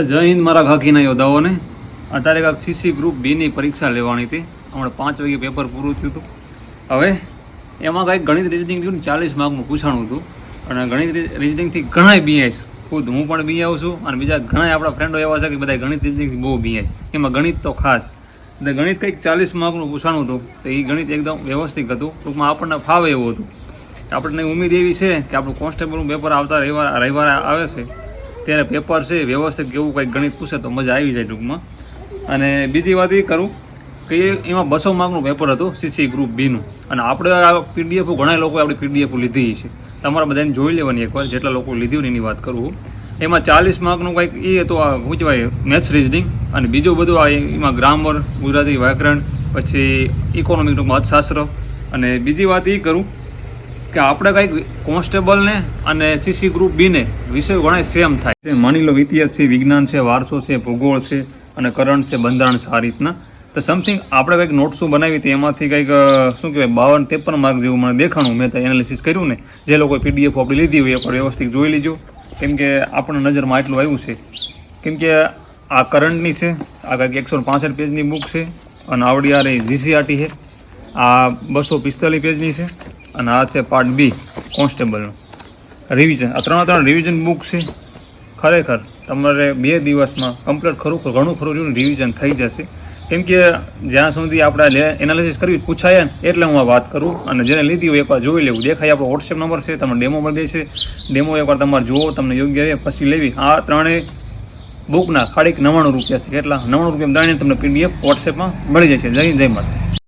જય હિન્દ મારા ખાખીના યોદ્ધાઓને. અત્યારે કાંઈક સીસી ગ્રુપ બીની પરીક્ષા લેવાની હતી. હમણાં 5 વાગે પેપર પૂરું થયું હતું. હવે એમાં કાંઈક ગણિત રિઝનિંગ થયું ને 40 માર્કનું પૂછાણું હતું. અને ગણિત રિઝનિંગથી ઘણાય બીઆઈ છે. ખુદ હું પણ બી આવું છું અને બીજા ઘણા આપણા ફ્રેન્ડો એવા છે કે બધા ગણિત રિઝનિંગથી બહુ બીઆઈ. એમાં ગણિત તો ખાસ. એટલે ગણિત કંઈક 40 માર્કનું પૂછાણું હતું. તો એ ગણિત એકદમ વ્યવસ્થિત હતું. ટૂંકમાં આપણને ફાવે એવું હતું. આપણને ઉમેદ એવી છે કે આપણું કોન્સ્ટેબલનું પેપર આવતા રવિવારે આવે છે ત્યારે પેપર છે વ્યવસ્થિત કેવું કંઈક ગણિત પૂછે તો મજા આવી જાય ટૂંકમાં. અને બીજી વાત એ કરું કે એમાં 200 માર્કનું પેપર હતું સીસી ગ્રુપ બીનું. અને આપણે આ પીડીએફ ઘણા લોકોએ આપણી પીડીએફ લીધી છે. તમારા બધાને જોઈ લેવાની એકવાર જેટલા લોકો લીધી હોય એની વાત કરું. એમાં 40 માર્કનું કંઈક એ હતું, આ શું કહેવાય, મેથ્સ રિઝનિંગ. અને બીજું બધું એમાં ગ્રામર, ગુજરાતી વ્યાકરણ, પછી ઇકોનોમિક ટૂંકમાં અર્થશાસ્ત્ર. અને બીજી વાત એ કરું કે આપણે કંઈક કોન્સ્ટેબલને અને સીસી ગ્રુપ બીને વિષય ઘણા સેમ થાય. માની લો ઇતિહાસ છે, વિજ્ઞાન છે, વારસો છે, ભૂગોળ છે અને કરંટ છે, બંધારણ છે, આ રીતના. તો સમથિંગ આપણે કંઈક નોટ્સો બનાવી હતી એમાંથી કંઈક શું કહેવાય 52-53 માર્ક જેવું મને દેખાણું. મેં તો એનાલિસિસ કર્યું ને, જે લોકોએ પીડીએફ આપણી લીધી હોય એ પણ વ્યવસ્થિત જોઈ લીજો. કેમ કે આપણને નજરમાં એટલું આવ્યું છે. કેમ કે આ કરંટની છે, આ કંઈક 165 પેજની બુક છે. અને આવડી આ રહી જીસીઆરટી છે, આ 245 પેજની છે. અને આ છે પાર્ટ બી કોન્સ્ટેબલનું રિવિઝન. આ ત્રણ રિવિઝન બુક છે. ખરેખર તમારે 2 દિવસમાં કમ્પ્લીટ ઘણું ખરું રિવિઝન થઈ જશે. કેમ કે જ્યાં સુધી આપણે એનાલિસિસ કરવી પૂછાય ને એટલે હું આ વાત કરું. અને જેને લીધી હોય એકવાર જોઈ લેવું. દેખાય આપણો વોટ્સએપ નંબર છે, તમને ડેમો મળી જશે. ડેમો એકવાર તમારે જુઓ, તમને યોગ્ય રહે પછી લેવી. આ ત્રણેય બુકના ખાલી 99 રૂપિયા છે. કેટલા? 99 રૂપિયા દાણીને તમને પીડીએફ વોટ્સએપમાં મળી જશે. જય હિન્દ, જય માતા.